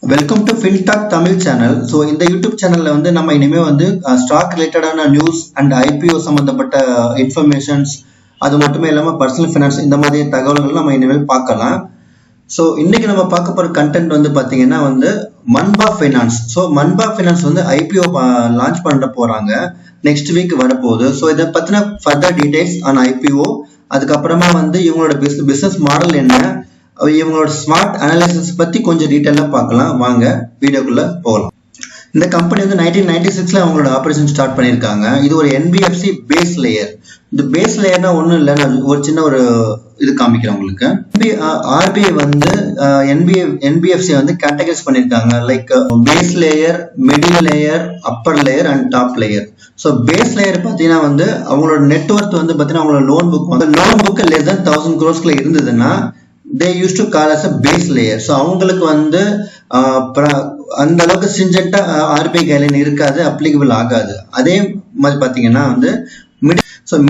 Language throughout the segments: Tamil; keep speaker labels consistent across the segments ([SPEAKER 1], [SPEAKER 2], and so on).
[SPEAKER 1] Welcome to fintalk Tamil channel. So இந்த யூடியூப் சேனல்ல நம்ம இனிமே ஸ்டாக் ரிலேட்டடான நியூஸ் அண்ட் ஐபிஓ சம்பந்தப்பட்ட இன்ஃபர்மேஷன்ஸ், அது மட்டுமே இல்லாமல் பர்சனல் ஃபினான்ஸ் இந்த மாதிரி தகவல்கள் நம்ம இனிமேல் பார்க்கலாம். ஸோ இன்னைக்கு நம்ம பார்க்க போகிற கண்டென்ட் பார்த்தீங்கன்னா Manba finance. So Manba finance IPO launch பண்ண போறாங்க, நெக்ஸ்ட் வீக் வரப்போகுது. ஸோ இதை பற்றின ஃபர்தர் டீடைல்ஸ் ஆன் ஐபிஓ, அதுக்கப்புறமா இவங்களோட பிஸ்னஸ் மாடல் என்ன, இவங்களோட ஸ்மார்ட் அனாலிசிஸ் பத்தி கொஞ்சம் டீட்டெயிலா பார்க்கலாம். வாங்க வீடியோக்குள்ள போகலாம். இந்த கம்பெனி 1996ல அவங்களோட ஆபரேஷன் ஸ்டார்ட் பண்ணியிருக்காங்க. இது ஒரு என்பிஎஃப்சி பேஸ் லேயர். இந்த பேஸ் லேயர்னா ஒன்றும் இல்லை, நான் ஒரு சின்ன ஒரு இது காமிக்கிறேன் உங்களுக்கு. ஆர்பிஐ என்பிஎஃப்சி கேட்டகரைஸ் பண்ணியிருக்காங்க, like base layer, middle layer, upper layer and top layer. So base layer பார்த்தீங்கன்னா அவங்களோட நெட்ஒர்த் பார்த்தீங்கன்னா அவங்களோட loan book less than 1000 crores இருந்ததுன்னா they used to call as a base layer. So அவங்களுக்கு அந்த அளவுக்கு ஸ்ட்ரிஞ்சென்ட்டா ஆர்பிஐ கைட்லைன் இருக்காது, அப்ளிகபிள் ஆகாது. அதே மாதிரி பார்த்தீங்கன்னா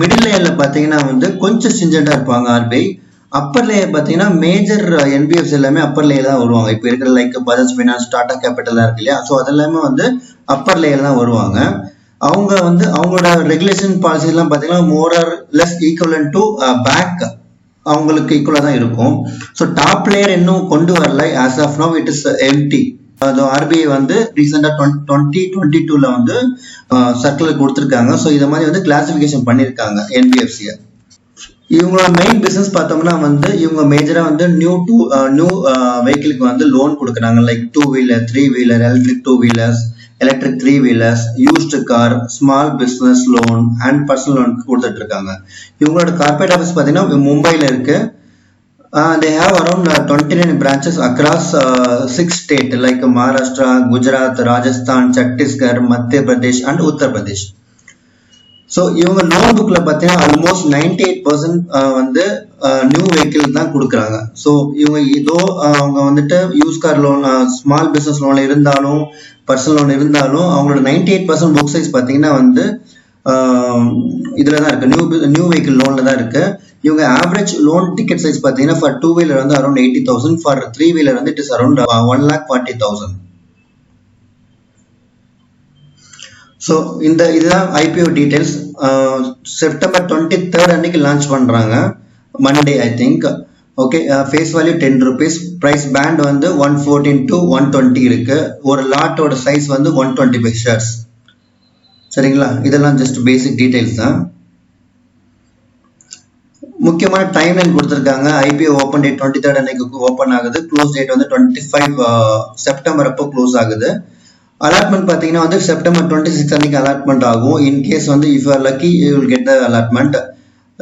[SPEAKER 1] மிடில் லேயர்ல பார்த்தீங்கன்னா கொஞ்சம் ஸ்ட்ரிஞ்சென்ட்டா இருப்பாங்க ஆர்பிஐ. அப்பர் லேயர் பார்த்தீங்கன்னா மேஜர் என்பிஎஃப்சி எல்லாமே அப்பர் லேயர் தான் வருவாங்க. இப்போ இருக்கிற like Bajaj finance, Tata capital இருக்கு இல்லையா, ஸோ அதெல்லாமே அப்பர் லேயர் தான் வருவாங்க. அவங்க அவங்களோட ரெகுலேஷன் பாலிசி எல்லாம் பார்த்தீங்கன்னா more or less equivalent to bank, அவங்களுக்கு ஈக்குவலா தான் இருக்கும். ஸோ டாப் லேயர் இன்னும் கொண்டு வரல. As of now it is empty. அது ஆர்பிஐ ரீசெண்டா 2022ல சர்க்குலர் கொடுத்துருக்காங்க. ஸோ இதை மாதிரி கிளாசிபிகேஷன் பண்ணியிருக்காங்க என்பிஎஃப்சியை. இவங்களோட மெயின் பிசினஸ் பார்த்தோம்னா இவங்க மேஜரா நியூ வெஹிக்கிளுக்கு லோன் கொடுக்குறாங்க, like 2 wheeler, 3 wheeler, electric 2 wheelers, electric 3 wheelers, used car, small business loan and personal loan கொடுத்துட்டு இருக்காங்க. இவங்களோட கார்பரேட் ஆஃபீஸ் பார்த்தீங்கன்னா மும்பைல இருக்கு. they have around 29 branches across 6 states like Maharashtra, Gujarat, Rajasthan, Chhattisgarh, Madhya Pradesh and Uttar Pradesh. So இவங்க லோன் புக்ல பார்த்தீங்கன்னா ஆல்மோஸ்ட் 98% நியூ வெஹிக்கிள் தான் கொடுக்குறாங்க. ஸோ இவங்க ஏதோ அவங்க use car loan, small business லோன்ல இருந்தாலும், பர்சனல் லோன் இருந்தாலும் அவங்களோட 98% புக் சைஸ் பார்த்தீங்கன்னா இதுல தான் இருக்கு, நியூ வெஹிக்கிள் லோன்ல தான் இருக்கு. இவங்க ஆவரேஜ் லோன் டிக்கெட் சைஸ் பார்த்தீங்கன்னா for 2 wheeler around 80,000, for 3 wheeler it is around 1,40,000. So இதுதான் ஐபிஓ டீடைல்ஸ். செப்டம்பர் 23rd அன்னைக்கு லான்ச் பண்றாங்க, Monday I think. Okay, face value 10 rupees, price band 114 to 120 இருக்கு. ஒரு லாட்டோட சைஸ் 125 ஷேர்ஸ். சரிங்களா, இதெல்லாம் ஜஸ்ட் பேசிக் டீடைல்ஸ் தான். முக்கியமான டைம் லைன் கொடுத்துருக்காங்க. ஐபிஓ ஓப்பன் டேட் 23rd அன்னைக்கு ஓப்பன் ஆகுது, க்ளோஸ் டேட் 25 செப்டம்பர் அப்போ க்ளோஸ் ஆகுது. அலாட்மெண்ட் பார்த்தீங்கன்னா செப்டம்பர் 26 அன்னைக்கு அலாட்மெண்ட் ஆகும். In case if you are lucky you will get the allotment.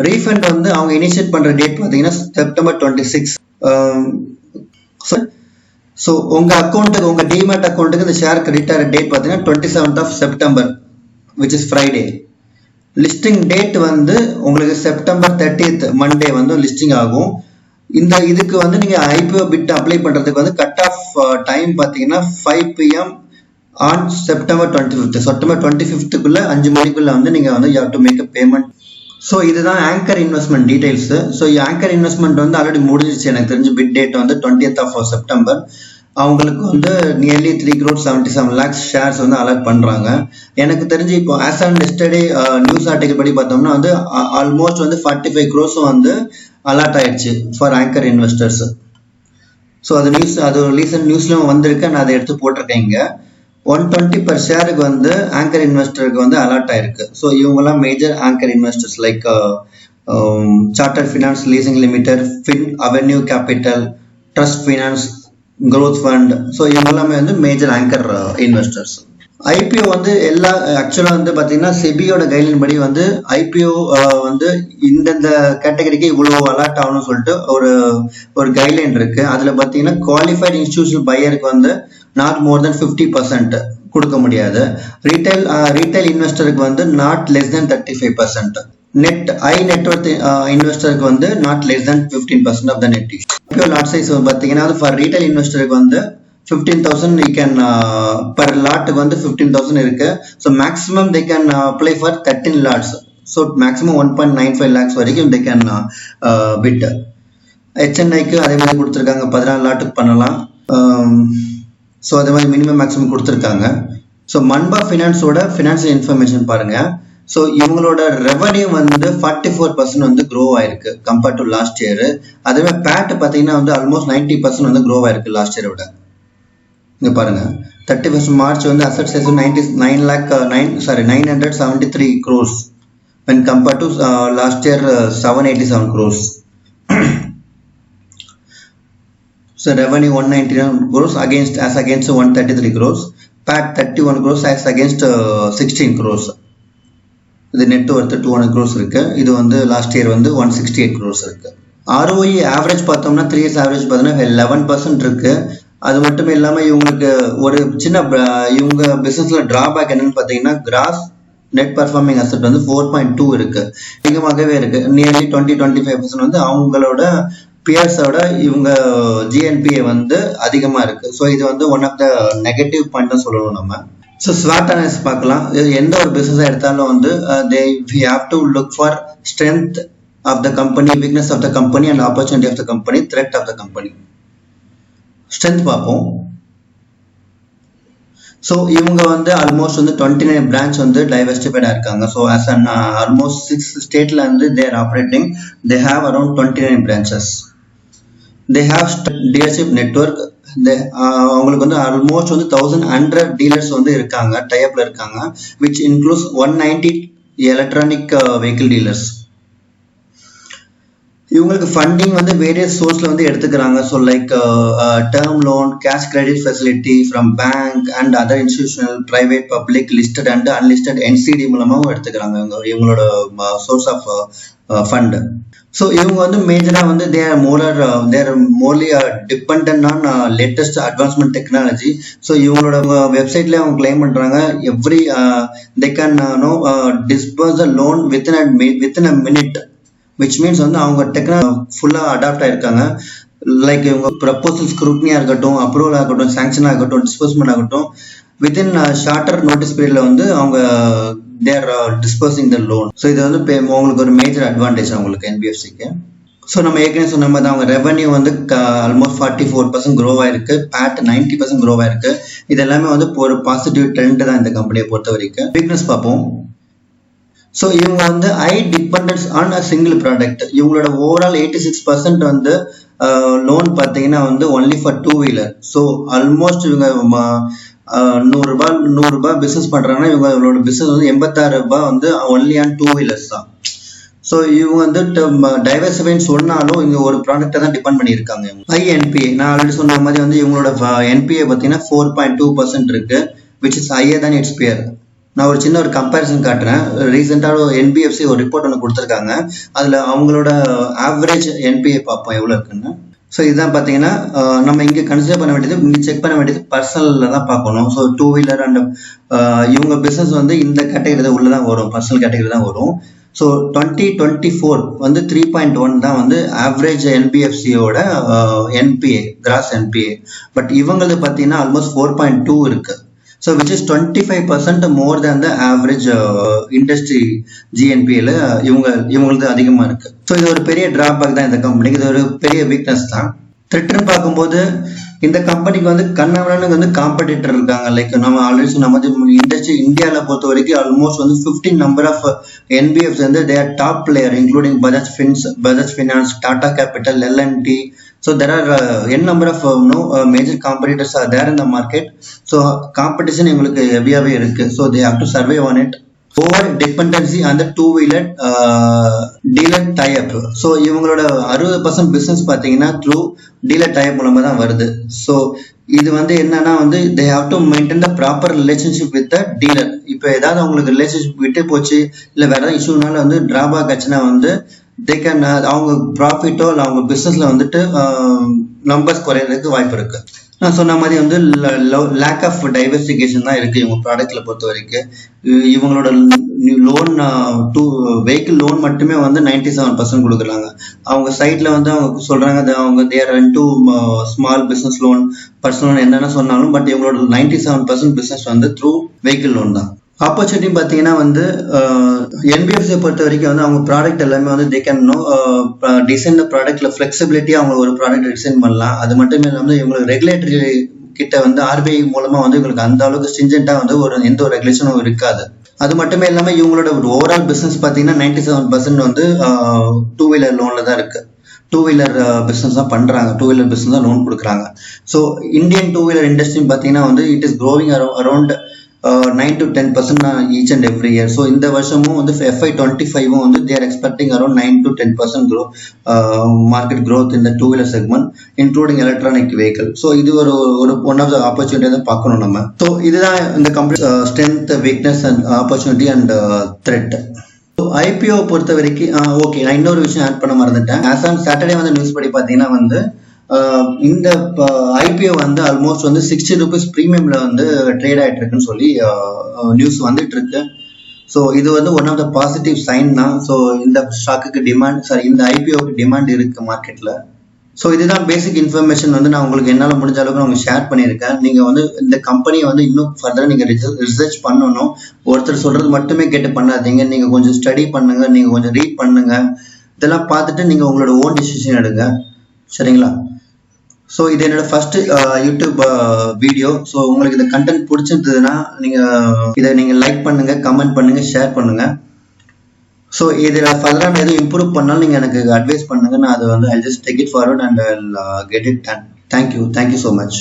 [SPEAKER 1] Refund அவங்க இனிஷியேட் பண்ற டேட் பார்த்தீங்கன்னா செப்டம்பர் 26. ஸோ உங்க அக்கௌண்ட்டுக்கு, உங்க டிமேட் அக்கௌண்ட்டுக்கு இந்த ஷேர் கிரெடிட் ஆகிற டேட் பார்த்தீங்கன்னா 27th September, which is Friday. Listing date உங்களுக்கு செப்டம்பர் 30th மண்டே லிஸ்டிங் ஆகும். இதுக்கு நீங்க ஐபிஓ பிட் அப்ளை பண்றதுக்கு கட் ஆஃப் டைம் பார்த்தீங்கன்னா 5 PM on September 25th. September 25th 5 மணிக்குள்ள நீங்க you have to make a payment. So இதுதான் anchor investment details. So anchor investment already முடிஞ்சிச்சு. எனக்கு தெரிஞ்சு பிட் டேட் 20th செப்டம்பர். அவங்களுக்கு நியர்லி 3,77 lakhs ஷேர்ஸ் அலாட் பண்றாங்க. எனக்கு தெரிஞ்சு இப்போ as on yesterday news article படி பார்த்தோம்னா ஆல்மோஸ்ட் 45 crores அலாட் ஆயிடுச்சு ஃபார் ஆங்கர் இன்வெஸ்டர்ஸ். ஸோ அது ரீசன்ட் நியூஸ்லயும் வந்திருக்கு, நான் அதை எடுத்து போட்டிருக்கேன் இங்க. 120 per ஷேருக்கு ஆங்கர் இன்வெஸ்டருக்கு அலாட் ஆயிருக்கு. ஸோ இவங்கெல்லாம் major anchor investors like chartered finance leasing limited, fin avenue capital, trust finance, growth fund. So இவங்கெல்லாமே மேஜர் ஆங்கர் இன்வெஸ்டர்ஸ். ஐபிஓ எல்லா ஆக்சுவலா பாத்தீங்கன்னா செபியோட கைட்லைன் படி ஐபிஓ இந்தந்த கேட்டகரிக்கு இவ்வளவு அலாட் ஆகணும்னு சொல்லிட்டு ஒரு கைட்லைன் இருக்கு. அதுல பாத்தீங்கன்னா குவாலிஃபைட் இன்ஸ்டிடியூஷனல் பையருக்கு நாட் மோர் தென் 50% கொடுக்க முடியாது. ரீட்டைல் இன்வெஸ்டருக்கு நாட் லெஸ் தென் 35%. நெட்வொர்த் இன்வெஸ்டருக்கு not less than 15% of the net issue. IPO lot size பாத்தீங்கன்னா ஃபார் ரீட்டைல் இன்வெஸ்டருக்கு 15,000 you can per lot 15,000 இருக்கு. So maximum they can apply for 13 lots. So maximum 1.95 lakhs வரைக்கும் they can bid. HNI க்கு அதே மாதிரி கொடுத்திருக்காங்க, 14 லாட்டுக்கு பண்ணலாம். ஸோ அதே மாதிரி மினிமம் மேக்ஸிமம் கொடுத்துருக்காங்க. ஸோ மன்பா ஃபினான்ஸோட ஃபினான்ஷியல் இன்ஃபர்மேஷன் பாருங்க. ஸோ இவங்களோட ரெவன்யூ வந்து 44% வந்து க்ரோ ஆயிருக்கு கம்பேர்ட் டு லாஸ்ட் இயர். அதுவே பேட் பார்த்தீங்கன்னா வந்து ஆல்மோஸ்ட் 90% வந்து க்ரோ ஆயிருக்கு லாஸ்ட் இயரை விட. இங்கே பாருங்க 31st மார்ச் வந்து asset size 973 crores when compared to last year 787 crores. So revenue 199 crores against 133 crores. PAT 31 crores as against 16 crores. இது நெட் ஒர்த் 200 crores இருக்கு. இது வந்து லாஸ்ட் இயர் வந்து 168 crores இருக்கு. ROE ஆவரேஜ் பார்த்தோம்னா 3 years ஆவரேஜ் பார்த்தோம்னா 11% இருக்கு. அது மட்டும் இல்லாமல் இவங்களுக்கு ஒரு சின்ன இவங்க பிசினஸ்ல டிராபேக் என்னன்னு பார்த்தீங்கன்னா கிராஸ் நெட் பர்ஃபார்மிங் அசெட் வந்து 4.2 இருக்கு. அதிகமாகவே இருக்கு. நியர்லி 20-25% வந்து அவங்களோட பியர்ஸோட இவங்க GNPA வந்து அதிகமாக இருக்கு. ஸோ இது வந்து one of the negative point தான் சொல்லணும் நம்ம. ஸோ ஸ்வாட் அனாலிசிஸ் பார்க்கலாம். எந்த ஒரு பிஸ்னஸாக எடுத்தாலும் வந்து we have to look for strength of the company, weakness of the company and opportunity of the company, threat of the company. Strength பார்ப்போம். ஸோ இவங்க வந்து ஆல்மோஸ்ட் வந்து 29 பிரான்ச் வந்து டைவர்சிஃபைடாக இருக்காங்க. ஸோ ஆஸ் அன் ஆல்மோஸ்ட் 6 ஸ்டேட்ல வந்து they're operating. They have around 29 branches. They have dealership network. அவங்களுக்கு வந்து ஆல்மோஸ்ட் வந்து 1100 டீலர்ஸ் வந்து இருக்காங்க, டைப்ல இருக்காங்க, which includes 190 electronic vehicle dealers. இவங்களுக்கு ஃபண்டிங் வந்து வேரியஸ் சோர்ஸ்ல வந்து எடுத்துக்கிறாங்க. So like term loan, cash credit facility from bank and other institutional, private, public, listed and unlisted NCD மூலமாகவும் எடுத்துக்கிறாங்க இவங்களோட சோர்ஸ் ஆஃப் ஃபண்ட். ஸோ இவங்க வந்து மேஜராக வந்து they're merely depend on latest advancement technology. So இவங்களோட வெப்சைட்ல அவங்க கிளைம் பண்றாங்க every they can now disburse a loan within a minute, which means வந்து அவங்க டெக்னாலஜி ஃபுல்லாக அடாப்ட் ஆயிருக்காங்க. லைக் இவங்க ப்ரப்போசல் ஸ்க்ரூட்னியாக இருக்கட்டும், அப்ரூவல் ஆகட்டும், சாங்ஷன் ஆகட்டும், டிஸ்பர்ஸ்மெண்ட் ஆகட்டும், வித்தின் ஷார்ட்டர் நோட்டீஸ் பீரியட்ல வந்து அவங்க தேர் டிஸ்பர்சிங் த லோன். ஸோ இது வந்து உங்களுக்கு ஒரு மேஜர் அட்வான்டேஜ் அவங்களுக்கு NBFCக்கு. ஸோ நம்ம ஏற்கனவே சொன்ன மாதிரி அவங்க ரெவன்யூ வந்து ஆல்மோஸ்ட் 44% க்ரோ ஆயிருக்கு. பேட் 90% க்ரோ ஆயிருக்கு. இது எல்லாமே வந்து ஒரு பாசிட்டிவ் ட்ரெண்ட் தான் இந்த கம்பெனியை பொறுத்த வரைக்கும். வீக்னஸ் பார்ப்போம். ஸோ இவங்க வந்து dependence on a single product. இவங்களோட ஓவரால் 86% வந்து லோன் பார்த்தீங்கன்னா வந்து only for 2-wheeler. So almost இவங்க 100 ரூபாய் பிஸ்னஸ் பண்றாங்கன்னா இவங்களோட பிஸ்னஸ் வந்து 86 ரூபாய் வந்து ஒன்லி ஆன் 2-wheelers தான். ஸோ இவங்க வந்து டைவர்சிஃபைன்னு சொன்னாலும் இங்க ஒரு ப்ராடக்டை தான் டிபெண்ட் பண்ணியிருக்காங்க. NPA நான் ஆல்ரெடி சொன்ன மாதிரி வந்து இவங்களோட NPA பார்த்தீங்கன்னா 4.2% இருக்கு, which is higher than its peer. நான் ஒரு சின்ன ஒரு கம்பேரிசன் காட்டுறேன். ரீசெண்டாக NBFC ஒரு ரிப்போர்ட் ஒன்று கொடுத்துருக்காங்க. அதில் அவங்களோட ஆவரேஜ் NPA பார்ப்போம் எவ்வளோ இருக்குன்னு. ஸோ இதுதான் பார்த்தீங்கன்னா நம்ம இங்கே கன்சிடர் பண்ண வேண்டியது, இங்கே செக் பண்ண வேண்டியது பர்சனலில் தான் பார்க்கணும். ஸோ 2-wheeler அண்ட் இவங்க பிஸ்னஸ் வந்து இந்த கேட்டகரி உள்ள தான் வரும், பர்சனல் கேட்டகரி தான் வரும். ஸோ 2024 வந்து 3.1 தான் வந்து ஆவரேஜ் NBFCயோட NPA, கிராஸ் NPA. பட் இவங்களது பார்த்தீங்கன்னா ஆல்மோஸ்ட் 4.2 இருக்கு. So which is 25% more than the average industry GNPA இவங்களுக்கு அதிகமா இருக்கு. ஸோ இது ஒரு பெரிய டிராபேக் தான் இந்த கம்பெனிக்கு. இது ஒரு பெரிய வீக்னஸ் தான். த்ரெட்னு பார்க்கும்போது இந்த கம்பெனிக்கு வந்து கண்ணவரனுக்கு வந்து காம்படிட்டர் இருக்காங்க. லைக் நம்ம ஆல்ரெடி சொன்ன மாதிரி இண்டஸ்ட்ரி இந்தியாவில் பொறுத்த வரைக்கும் ஆல்மோஸ்ட் வந்து 15 நம்பர் ஆஃப் NBFs வந்து they are top player including Bajaj Finance, Tata Capital, L&T. So there are n number of major competitors are there in the market. So competition இவங்களுக்கு ஹெவியாவே இருக்கு. So they have to survive on it. Over dependency on the 2-wheeler dealer tie-up. So இவங்களோட 60% பிஸ்னஸ் பார்த்தீங்கன்னா த்ரூ டீலர் டைப் மூலமாக தான் வருது. ஸோ இது வந்து என்னன்னா வந்து they have to maintain the proper relationship with the dealer. இப்போ ஏதாவது அவங்களுக்கு ரிலேஷன்ஷிப் விட்டு போச்சு இல்லை வேற ஏதாவது இஷ்யூனால வந்து டிராபேக் ஆச்சுன்னா வந்து they can அவங்க ப்ராஃபிட்டோ இல்லை அவங்க பிஸ்னஸ்ல வந்துட்டு நம்பர்ஸ் குறையிறதுக்கு வாய்ப்பு இருக்கு. நான் சொன்ன மாதிரி வந்து லேக் ஆஃப் டைவர்சிஃபிகேஷன் தான் இருக்கு இவங்க ப்ராடக்ட்ல பொறுத்த வரைக்கும். இவங்களோட லோன் வெஹிக்கிள் லோன் மட்டுமே வந்து 97% கொடுக்குறாங்க. அவங்க சைட்ல வந்து அவங்க சொல்றாங்க அவங்க they're into small business loan, personal loan என்னென்ன சொன்னாலும் பட் இவங்களோட 97% பிசினஸ் வந்து த்ரூ வெஹிக்கிள் லோன் தான். ஆப்பர்ச்சுனிட்டி பார்த்தீங்கன்னா வந்து NBFC பொறுத்த வரைக்கும் வந்து அவங்க ப்ராடக்ட் எல்லாமே வந்து தே கேன் டிசைன் ப்ராடக்ட்ல ஃபிளெக்சிபிலிட்டி அவங்க ஒரு ப்ராடக்ட் டிசைன் பண்ணலாம். அது மட்டுமே இல்லாமல் இவங்களுக்கு ரெகுலேட்டரி கிட்ட வந்து ஆர்பிஐ மூலமா வந்து இவங்களுக்கு அந்த அளவுக்கு ஸ்ட்ரிஞ்சென்ட்டா வந்து எந்த ஒரு ரெகுலேஷனும் இருக்காது. அது மட்டுமே இல்லாம இவங்களோட ஓவரால் பிசினஸ் பாத்தீங்கன்னா 97% வந்து டூ வீலர் லோன்ல தான் இருக்கு. டூ வீலர் பிஸ்னஸ் தான் பண்றாங்க, டூ வீலர் பிஸ்னஸ் தான் லோன் கொடுக்குறாங்க. So Indian two wheeler industry பார்த்தீங்கன்னா வந்து it is growing around 9 to 10% each and every year. So இந்த வருஷமும் வந்து FY25 வந்து they're expecting around 9 to 10% market growth இந்த two wheeler segment including electronic vehicle. So இது ஒரு ஒன் ஆஃப் த ஆப்பர்ச்சுனிட்டி தான் பார்க்கணும் நம்ம. ஸோ இதுதான் இந்த company strength, weakness and opportunity and thread. IPO பொறுத்த வரைக்கும் ஓகே, நான் இன்னொரு விஷயம் ஆட் பண்ண மறந்துட்டேன். ஆஸ் ஆன் சாட்டர்டே வந்து நியூஸ் படி பார்த்தீங்கன்னா வந்து இந்த ஐபிஓ வந்து ஆல்மோஸ்ட் வந்து 60 rupees ப்ரீமியம்ல வந்து ட்ரேட் ஆகிட்டு இருக்குன்னு சொல்லி நியூஸ் வந்துட்டு இருக்கு. ஸோ இது வந்து one of the positive sign தான். ஸோ இந்த ஸ்டாக்குக்கு டிமாண்ட், இந்த ஐபிஓக்கு டிமாண்ட் இருக்கு மார்க்கெட்ல. ஸோ இதுதான் பேசிக் இன்ஃபர்மேஷன் வந்து நான் உங்களுக்கு என்னால் முடிஞ்ச அளவுக்கு நான் உங்களுக்கு ஷேர் பண்ணியிருக்கேன். நீங்கள் வந்து இந்த கம்பெனியை வந்து இன்னும் ஃபர்தராக நீங்கள் ரிசர்ச் பண்ணணும். ஒருத்தர் சொல்கிறது மட்டுமே கேட்டு பண்ணாதீங்க. நீங்கள் கொஞ்சம் ஸ்டடி பண்ணுங்கள், நீங்கள் கொஞ்சம் ரீட் பண்ணுங்கள். இதெல்லாம் பார்த்துட்டு நீங்கள் உங்களோட ஓன் டிசிஷன் எடுங்க, சரிங்களா? ஸோ இது என்னோட ஃபர்ஸ்ட் யூடியூப் வீடியோ. ஸோ உங்களுக்கு இந்த கண்டென்ட் பிடிச்சிருந்ததுன்னா இதை நீங்கள் லைக் பண்ணுங்கள், கமெண்ட் பண்ணுங்கள், ஷேர் பண்ணுங்கள். ஸோ இதில் ஃபர்தராக நான் எதுவும் இம்ப்ரூவ் பண்ணாலும் நீங்கள் எனக்கு அட்வைஸ் பண்ணுங்கள். நான் அதை வந்து I just take it forward and I will get it done. Thank you so much.